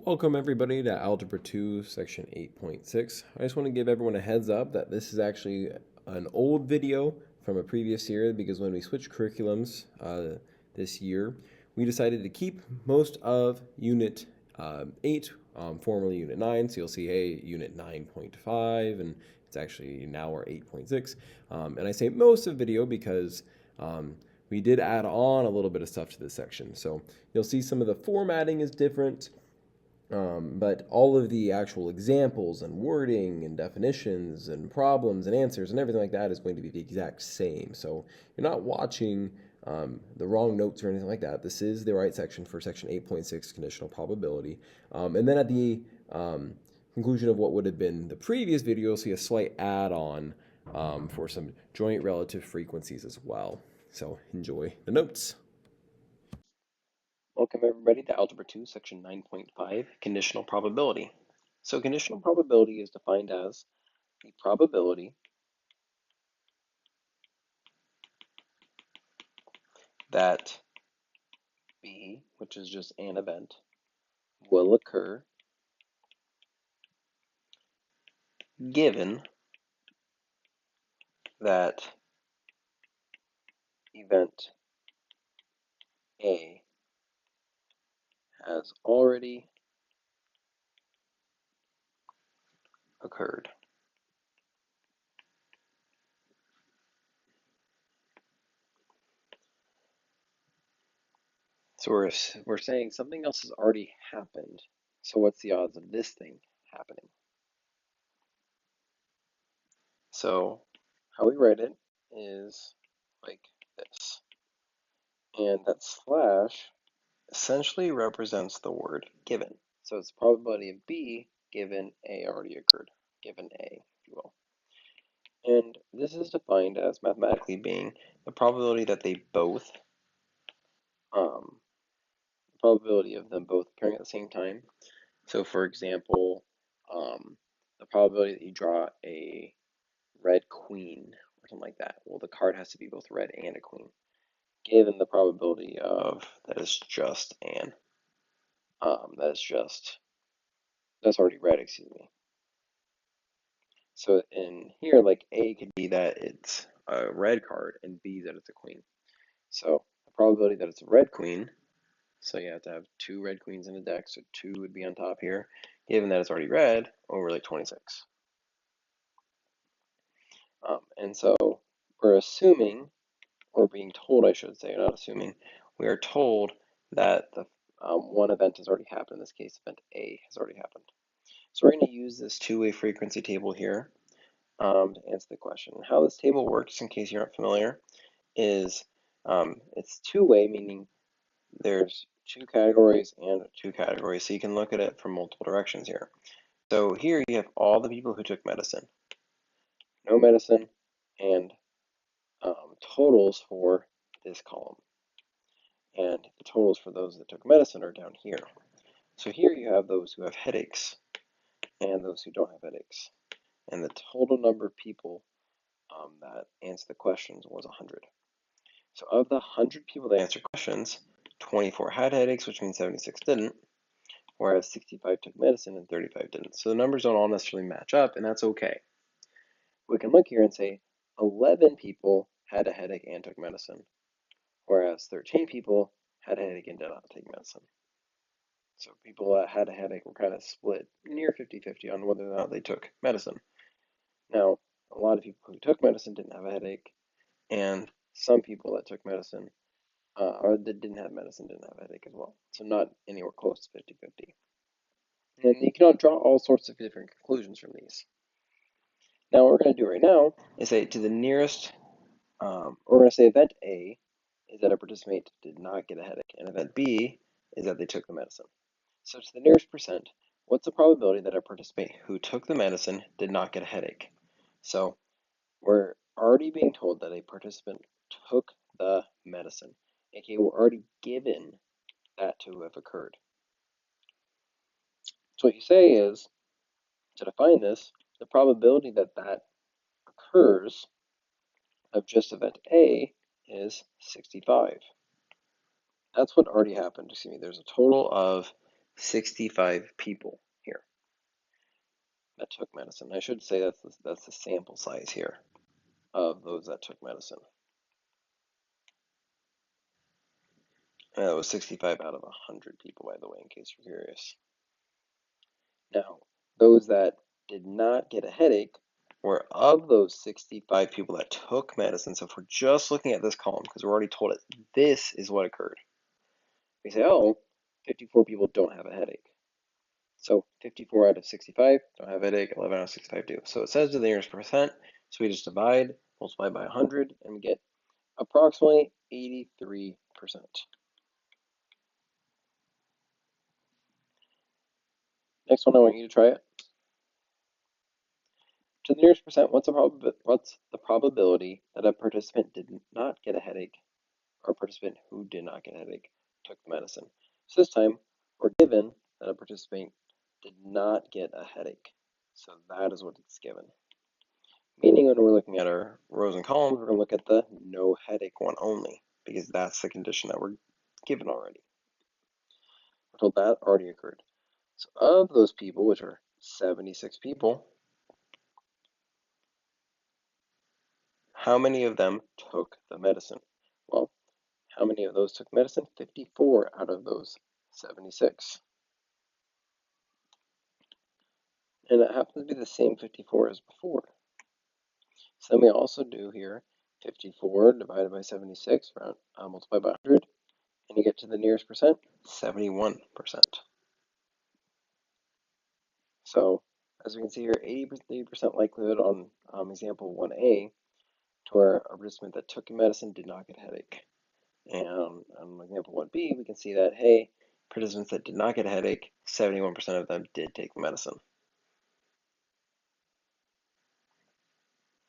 Welcome everybody to Algebra 2, Section 8.6. I just want to give everyone a heads up that this is actually an old video from a previous year because when we switched curriculums this year, we decided to keep most of Unit 8, formerly Unit 9. So you'll see, hey, Unit 9.5, and it's actually now we're 8.6. And I say most of video because we did add on a little bit of stuff to this section. So you'll see some of the formatting is different. But all of the actual examples and wording and definitions and problems and answers and everything like that is going to be the exact same. So you're not watching the wrong notes or anything like that. This is the right section for section 8.6, conditional probability. And then at the conclusion of what would have been the previous video, you'll see a slight add-on for some joint relative frequencies as well. So enjoy the notes. Welcome everybody to Algebra 2, Section 9.5, Conditional Probability. So conditional probability is defined as the probability that B, which is just an event, will occur given that event A has already occurred. So we're saying something else has already happened. So what's the odds of this thing happening? So how we write it is like this. And that slash essentially represents the word given. So it's the probability of B given A already occurred, given A, if you will. And this is defined as mathematically being the probability that they both, the probability of them both appearing at the same time. So for example, the probability that you draw a red queen or something like that. Well, the card has to be both red and a queen, given the probability of that is just an, that's already red, excuse me. So in here, like A could be that it's a red card and B that it's a queen. So the probability that it's a red queen, so you have to have two red queens in a deck, so 2 would be on top here, given that it's already red, over like 26. And so we're assuming, or being told, I should say, not assuming, we are told that the one event has already happened. In this case, event A has already happened. So we're going to use this two-way frequency table here to answer the question. How this table works, in case you're not familiar, is it's two-way, meaning there's two categories and two categories, so you can look at it from multiple directions here. So here you have all the people who took medicine, no medicine, and totals for this column. And the totals for those that took medicine are down here. So here you have those who have headaches and those who don't have headaches. And the total number of people that answered the questions was 100. So of the 100 people that answered questions, 24 had headaches, which means 76 didn't, whereas 65 took medicine and 35 didn't. So the numbers don't all necessarily match up, and that's okay. We can look here and say 11 people had a headache and took medicine, whereas 13 people had a headache and did not take medicine. So people that had a headache were kind of split near 50-50 on whether or not they took medicine. Now, a lot of people who took medicine didn't have a headache, and some people that took medicine or that didn't have medicine didn't have a headache as well. So not anywhere close to 50-50. And you can draw all sorts of different conclusions from these. Now what we're going to do right now is say to the nearest, we're going to say event A is that a participant did not get a headache, and event B is that they took the medicine. So to the nearest percent, what's the probability that a participant who took the medicine did not get a headache? So we're already being told that a participant took the medicine. Okay, we're already given that to have occurred. So what you say is, to define this, the probability that that occurs of just event A is 65. That's what already happened. Excuse me, there's a total of 65 people here that took medicine. I should say that's the sample size here of those that took medicine. And that was 65 out of 100 people, by the way, in case you're curious. Now, those that did not get a headache were of those 65 people that took medicine. So if we're just looking at this column, because we're already told it, this is what occurred. We say, oh, 54 people don't have a headache. So 54 out of 65 don't have a headache, 11 out of 65 do. So it says to the nearest percent, so we just divide, multiply by 100, and we get approximately 83%. Next one, I want you to try it. To the nearest percent, what's the probability that a participant did not get a headache, or a participant who did not get a headache took the medicine? So this time, we're given that a participant did not get a headache. So that is what it's given. Meaning when we're looking at our rows and columns, we're going to look at the no headache one only, because that's the condition that we're given already. We're told that already occurred. So of those people, which are 76 people, how many of them took the medicine? Well, how many of those took medicine? 54 out of those 76. And it happens to be the same 54 as before. So then we also do here 54 divided by 76, multiplied by 100, and you get to the nearest percent, 71%. So as we can see here, 80% likelihood on example 1a, to where a participant that took medicine did not get a headache. And on example 1b, we can see that, hey, participants that did not get a headache, 71% of them did take the medicine.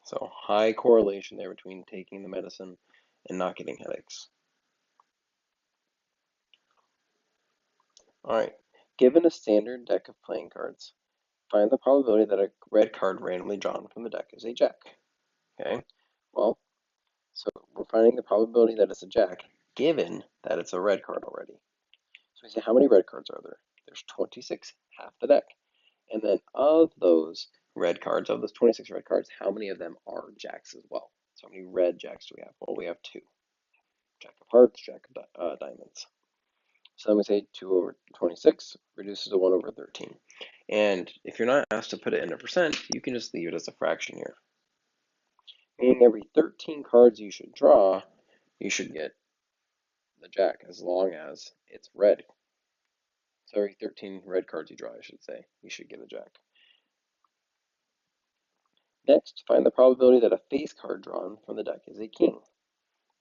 So high correlation there between taking the medicine and not getting headaches. All right, given a standard deck of playing cards, find the probability that a red card randomly drawn from the deck is a jack. Okay, well, so we're finding the probability that it's a jack given that it's a red card already. So we say, how many red cards are there? There's 26, half the deck. And then of those red cards, of those 26 red cards, how many of them are jacks as well? So how many red jacks do we have? Well, we have 2. Jack of hearts, jack of diamonds. So then we say 2 over 26 reduces to 1 over 13. And if you're not asked to put it in a percent, you can just leave it as a fraction here. Meaning every 13 cards you should draw, you should get the jack as long as it's red. So every 13 red cards you draw, I should say, you should get a jack. Next, find the probability that a face card drawn from the deck is a king.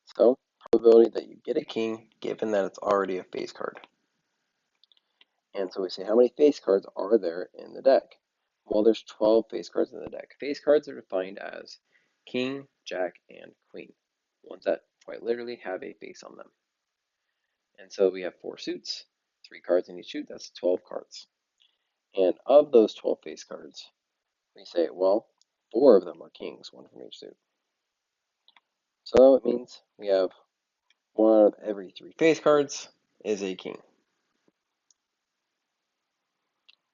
So, probability that you get a king given that it's already a face card. And so we say, how many face cards are there in the deck? Well, there's 12 face cards in the deck. Face cards are defined as king, jack, and queen. Ones that quite literally have a face on them. And so we have 4 suits, 3 cards in each suit, that's 12 cards. And of those 12 face cards, we say, well, 4 of them are kings, 1 from each suit. So it means we have 1 out of every 3 face cards is a king.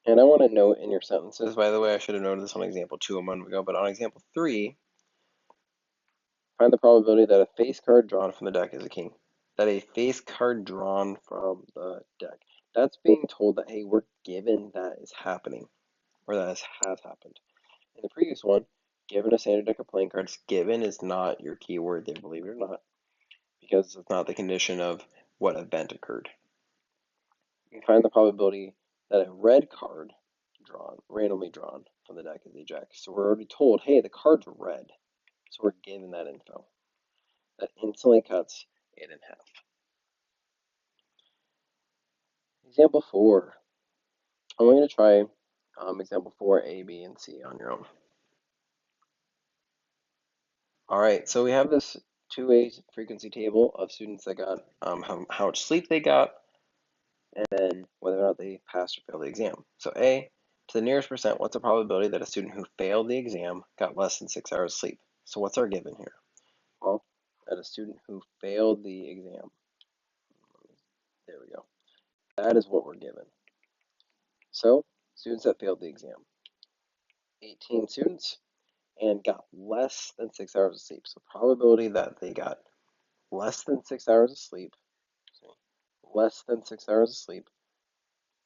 And I want to note in your sentences, by the way, I should have noted this on example 2 a moment ago, but on example 3, find the probability that a face card drawn from the deck is a king. That a face card drawn from the deck. That's being told that, hey, we're given that is happening, or that has happened. In the previous one, given a standard deck of playing cards, given is not your keyword there, believe it or not, because it's not the condition of what event occurred. You find the probability that a red card randomly drawn from the deck is a jack. So we're already told, hey, the card's red. So we're given that info. That instantly cuts it in half. Example 4. I'm going to try example 4, A, B, and C on your own. All right, so we have this 2-way frequency table of students that got how much sleep they got, and then whether or not they passed or failed the exam. So A, to the nearest percent, what's the probability that a student who failed the exam got less than 6 hours sleep? So what's our given here? Well, that a student who failed the exam, there we go. That is what we're given. So, students that failed the exam. 18 students and got less than 6 hours of sleep. So probability that they got less than 6 hours of sleep, less than 6 hours of sleep,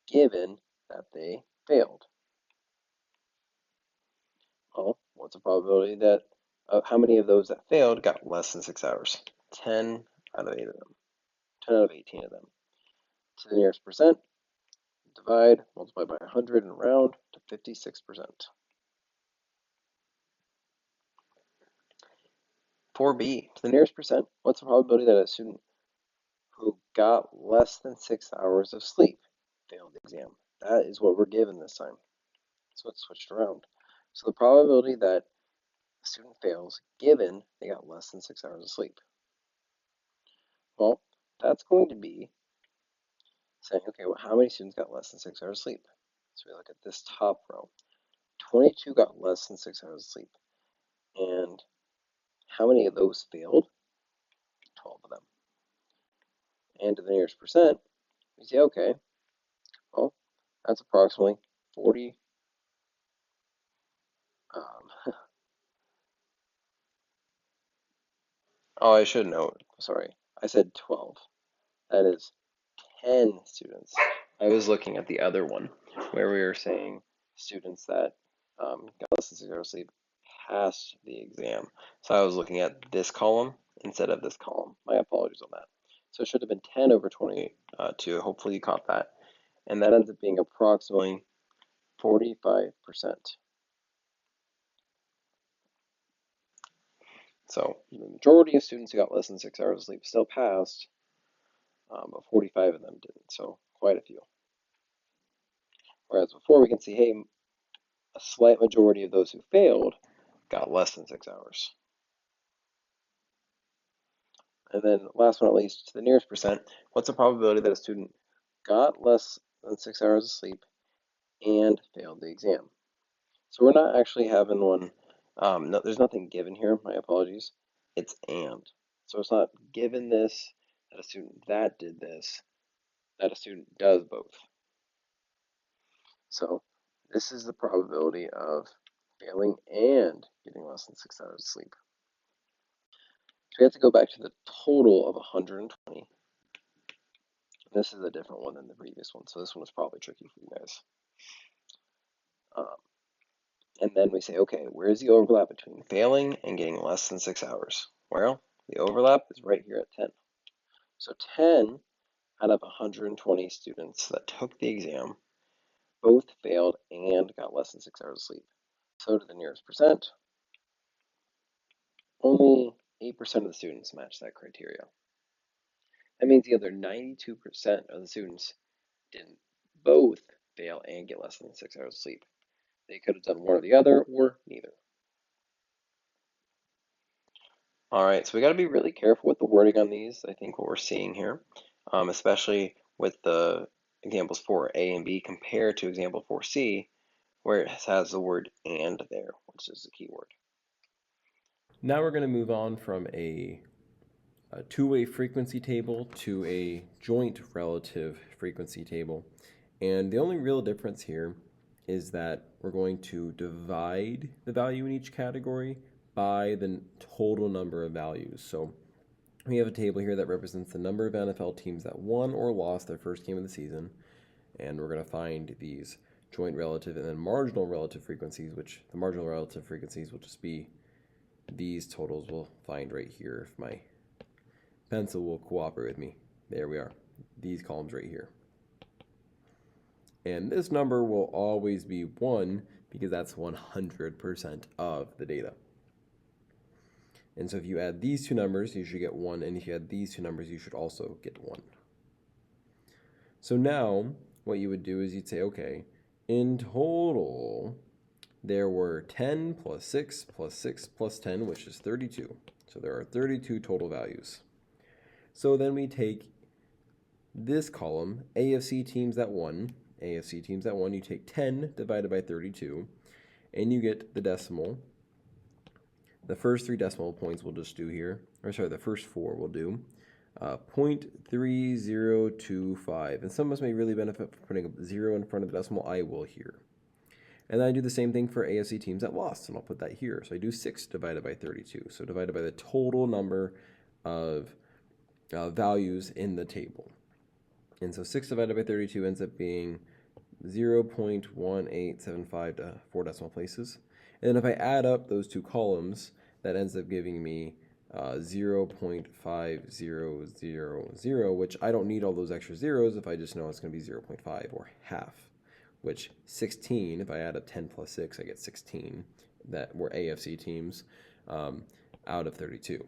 given that they failed. Well, what's the probability that how many of those that failed got less than 6 hours? 10 out of 8 of them. 10 out of 18 of them. To the nearest percent, divide, multiply by 100 and round to 56%. 4b, to the nearest percent, what's the probability that a student who got less than 6 hours of sleep failed the exam? That is what we're given this time. So it's switched around. So the probability that a student fails given they got less than 6 hours of sleep. Well, that's going to be saying, okay, well, how many students got less than 6 hours of sleep? So we look at this top row. 22 got less than 6 hours of sleep. And how many of those failed? 12 of them. And to the nearest percent, we say, okay, well, that's approximately 40. Oh, I should note, sorry, I said 12. That is 10 students. I was looking at the other one where we were saying students that got less than 6 hours of sleep passed the exam. So I was looking at this column instead of this column. My apologies on that. So it should have been 10 over 22. Hopefully you caught that. And that ends up being approximately 45%. So the majority of students who got less than 6 hours of sleep still passed, but 45 of them didn't. So quite a few. Whereas before we can see, hey, a slight majority of those who failed got less than 6 hours. And then last but not least, to the nearest percent, what's the probability that a student got less than 6 hours of sleep and failed the exam? So we're not actually having one, no, there's nothing given here, my apologies. It's and. So it's not given this, that a student that did this, that a student does both. So this is the probability of failing and getting less than 6 hours of sleep. So we have to go back to the total of 120. This is a different one than the previous one, so this one was probably tricky for you guys. And then we say, okay, where's the overlap between failing and getting less than 6 hours? Well, the overlap is right here at 10. So 10 out of 120 students that took the exam both failed and got less than 6 hours of sleep. So to the nearest percent, only 8% of the students match that criteria. That means the other 92% of the students didn't both fail and get less than 6 hours of sleep. They could have done one or the other or neither. All right, so we got to be really careful with the wording on these. I think what we're seeing here, especially with the examples 4a and b compared to example 4c, where it has the word and there, which is the key word. Now we're going to move on from a two-way frequency table to a joint relative frequency table. And the only real difference here is that we're going to divide the value in each category by the total number of values. So we have a table here that represents the number of NFL teams that won or lost their first game of the season. And we're going to find these joint relative and then marginal relative frequencies, which the marginal relative frequencies will just be these totals we'll find right here if my pencil will cooperate with me. There we are. These columns right here. And this number will always be 1 because that's 100% of the data. And so if you add these two numbers, you should get 1. And if you add these two numbers, you should also get 1. So now what you would do is you'd say, okay, in total, there were 10 plus 6 plus 6 plus 10, which is 32. So there are 32 total values. So then we take this column, AFC teams that won. AFC teams that won, you take 10 divided by 32, and you get the decimal. The first 3 decimal points we'll just do here, or sorry, the first 4 we'll do. 0.3025. And some of us may really benefit from putting a 0 in front of the decimal. I will here. And then I do the same thing for AFC teams that lost, and I'll put that here. So I do 6 divided by 32. So divided by the total number of values in the table. And so 6 divided by 32 ends up being 0.1875 to 4 decimal places. And then if I add up those two columns, that ends up giving me 0.5000, which I don't need all those extra zeros if I just know it's going to be 0.5 or half, which 16, if I add up 10 plus 6, I get 16 that were AFC teams out of 32.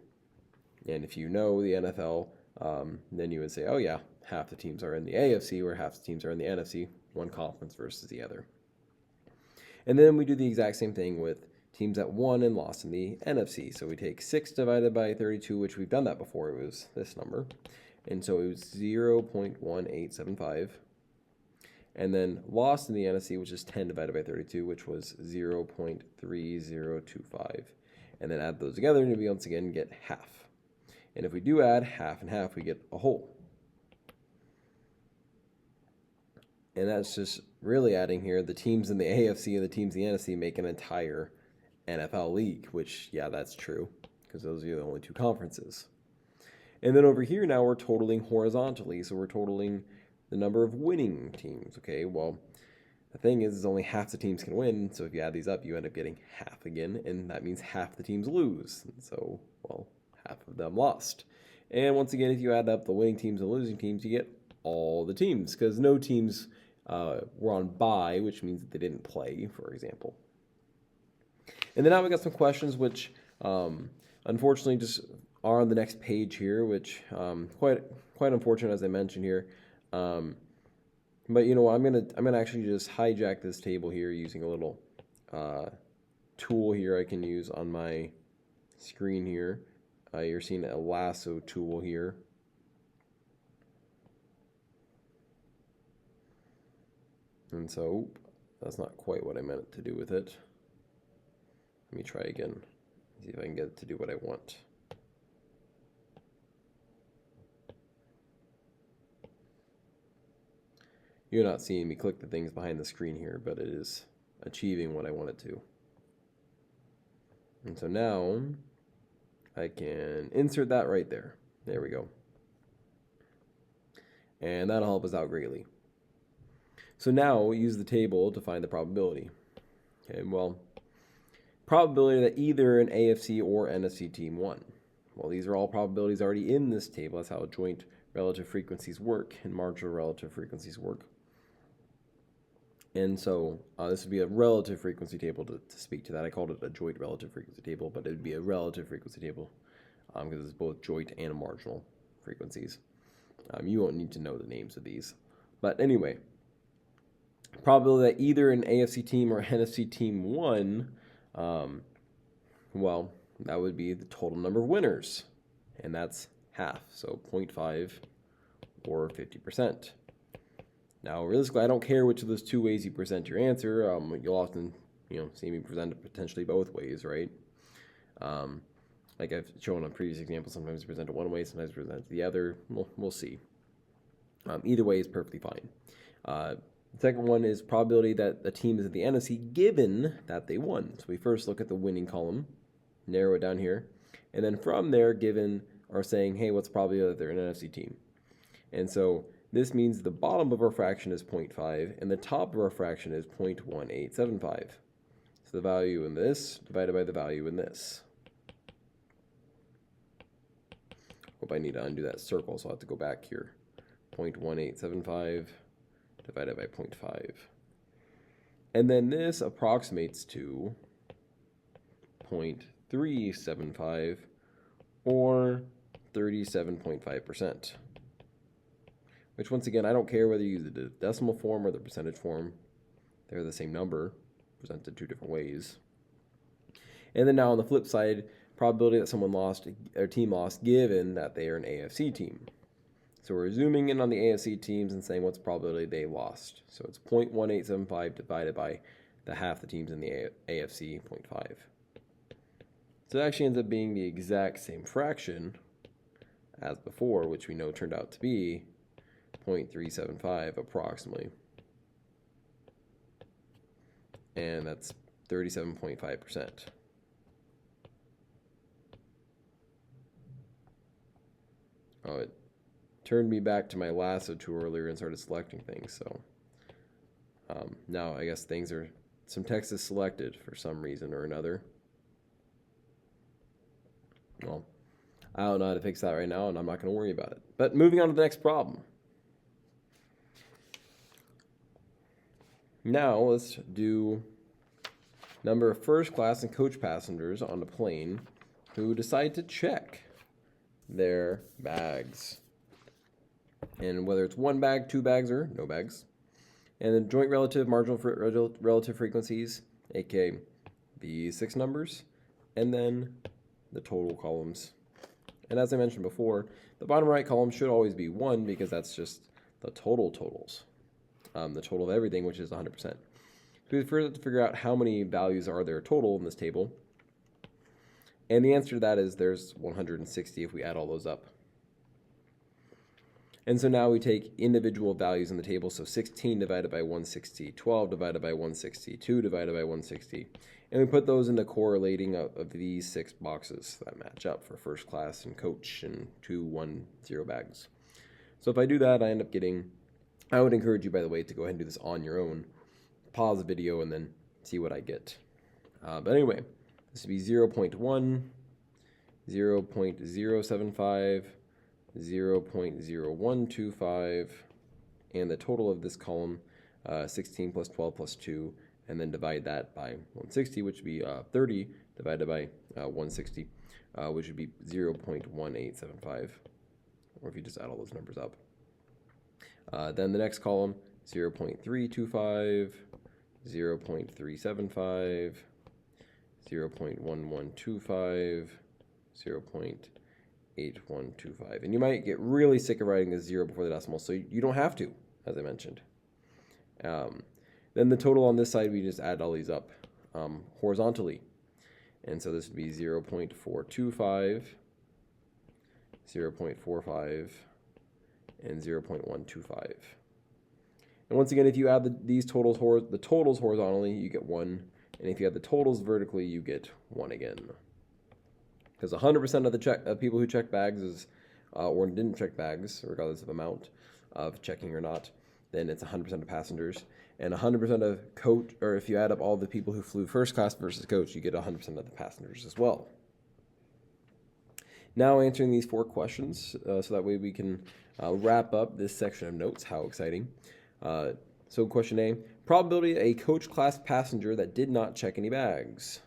And if you know the NFL, then you would say, oh yeah, half the teams are in the AFC or half the teams are in the NFC, one conference versus the other. And then we do the exact same thing with teams that won and lost in the NFC. So we take 6 divided by 32, which we've done that before. It was this number. And so it was 0.1875. And then lost in the NFC, which is 10 divided by 32, which was 0.3025. And then add those together, and we once again get half. And if we do add half and half, we get a whole. And that's just really adding here the teams in the AFC and the teams in the NFC make an entire NFL league, which, yeah, that's true, because those are the only two conferences. And then over here now we're totaling horizontally, so we're totaling the number of winning teams, okay? Well, the thing is only half the teams can win, so if you add these up, you end up getting half again, and that means half the teams lose. And so, well, half of them lost. And once again, if you add up the winning teams and losing teams, you get all the teams, because no teams were on bye, which means that they didn't play, for example. And then now we got some questions which unfortunately just are on the next page here, which quite unfortunate, as I mentioned here. But you know what, I'm gonna actually just hijack this table here using a little tool here I can use on my screen here. You're seeing a lasso tool here. And so that's not quite what I meant to do with it. Let me try again, see if I can get it to do what I want. You're not seeing me click the things behind the screen here, but it is achieving what I want it to. And so now I can insert that right there. There we go. And that'll help us out greatly. So now we use the table to find the probability. Okay, well, probability that either an AFC or NFC team won. Well, these are all probabilities already in this table. That's how joint relative frequencies work and marginal relative frequencies work. And so this would be a relative frequency table to speak to that. I called it a joint relative frequency table, but it would be a relative frequency table because it's both joint and marginal frequencies. You won't need to know the names of these. But anyway, probability that either an AFC team or NFC team won, well, that would be the total number of winners, and that's half, so 0.5 or 50%. Now, realistically, I don't care which of those two ways you present your answer. You'll often, see me present it potentially both ways, right? Like I've shown on previous examples, sometimes present it one way, sometimes present it the other. We'll see. Either way is perfectly fine. The second one is probability that the team is in the NFC given that they won. So we first look at the winning column, narrow it down here, and then from there, given or saying, hey, what's the probability that they're an NFC team? And so this means the bottom of our fraction is 0.5 and the top of our fraction is 0.1875. So the value in this divided by the value in this. Hope I need to undo that circle, so I'll have to go back here. 0.1875 divided by 0.5. And then this approximates to 0.375 or 37.5%. Which, once again, I don't care whether you use the decimal form or the percentage form. They're the same number, presented two different ways. And then now on the flip side, probability that someone lost, their team lost, given that they are an AFC team. So we're zooming in on the AFC teams and saying what's the probability they lost. So it's 0.1875 divided by the half the teams in the AFC, 0.5. So it actually ends up being the exact same fraction as before, which we know turned out to be 0.375 approximately. And that's 37.5%. Oh, it turned me back to my lasso tool earlier and started selecting things. So now I guess some text is selected for some reason or another. Well, I don't know how to fix that right now, and I'm not going to worry about it. But moving on to the next problem. Now let's do number of first class and coach passengers on the plane who decide to check their bags. And whether it's one bag, two bags, or no bags. And the joint relative, marginal relative frequencies, aka the 6 numbers, and then the total columns. And as I mentioned before, the bottom right column should always be 1 because that's just the totals. The total of everything, which is 100%. So we first have to figure out how many values are there total in this table. And the answer to that is there's 160 if we add all those up. And so now we take individual values in the table, so 16 divided by 160, 12 divided by 160, 2 divided by 160, and we put those in the correlating of these 6 boxes that match up for first class and coach and 2, 1, 0 bags. So if I do that, I end up getting, I would encourage you, by the way, to go ahead and do this on your own. Pause the video and then see what I get. But anyway, this would be 0.1, 0.075, 0.0125, and the total of this column, 16 plus 12 plus 2, and then divide that by 160, which would be 30 divided by 160, which would be 0.1875, or if you just add all those numbers up. Then the next column, 0.325, 0.375, 0.1125, 0.8125. And you might get really sick of writing the 0 before the decimal, so you don't have to, as I mentioned. Then the total on this side, we just add all these up horizontally. And so this would be 0.425, 0.45, and 0.125. And once again, if you add the totals horizontally, you get 1. And if you add the totals vertically, you get 1 again. Because 100% of the people who check bags is, or didn't check bags, regardless of amount of checking or not, then it's 100% of passengers. And 100% of coach, or if you add up all the people who flew first class versus coach, you get 100% of the passengers as well. Now answering these 4 questions, so that way we can wrap up this section of notes. How exciting. So question A, probability a coach class passenger that did not check any bags.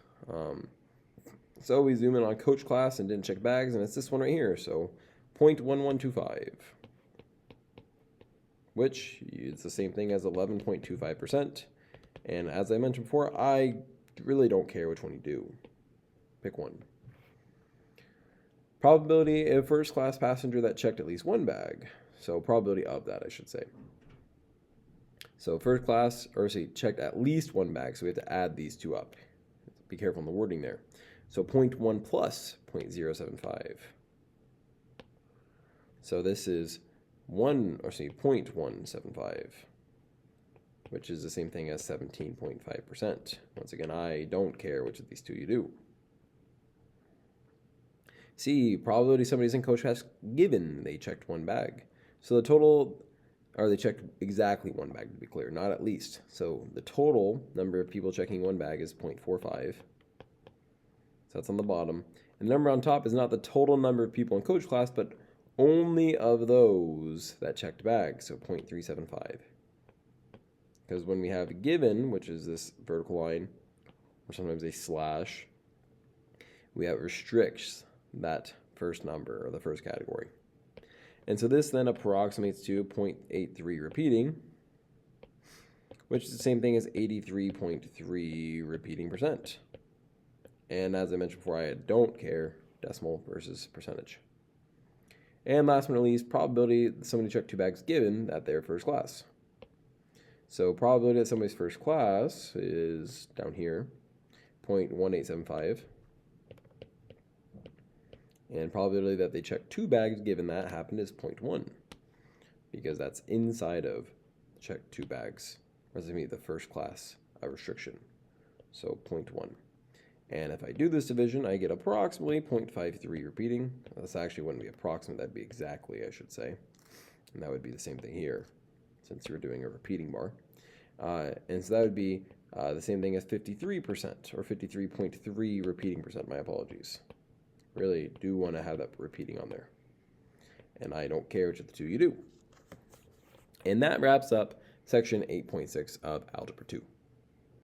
So we zoom in on coach class and didn't check bags, and it's this one right here, so 0.1125, which is the same thing as 11.25%. And as I mentioned before, I really don't care which one you do. Pick one. Probability of first class passenger that checked at least one bag. So probability of that, I should say. So first class, checked at least one bag, so we have to add these 2 up. Be careful in the wording there. So 0.1 plus 0.075. So this is 0.175, which is the same thing as 17.5%. Once again, I don't care which of these 2 you do. C, probability somebody's in coach class given they checked one bag. So the total, or they checked exactly one bag, to be clear, not at least. So the total number of people checking one bag is 0.45. So that's on the bottom. And the number on top is not the total number of people in coach class, but only of those that checked bags, so 0.375. Because when we have given, which is this vertical line, or sometimes a slash, we have restricts that first number, or the first category. And so this then approximates to 0.83 repeating, which is the same thing as 83.3 repeating percent. And as I mentioned before, I don't care decimal versus percentage. And last but not least, probability that somebody checked 2 bags given that they're first class. So probability that somebody's first class is down here, 0.1875. And probability that they check 2 bags given that happened is 0.1, because that's inside of check 2 bags, or does it meet the first class restriction? So 0.1. And if I do this division, I get approximately 0.53 repeating. This actually wouldn't be approximate, that'd be exactly, I should say. And that would be the same thing here, since you're doing a repeating bar. And so that would be the same thing as 53%, or 53.3 repeating percent, my apologies. Really do want to have that repeating on there. And I don't care which of the two you do. And that wraps up section 8.6 of Algebra 2.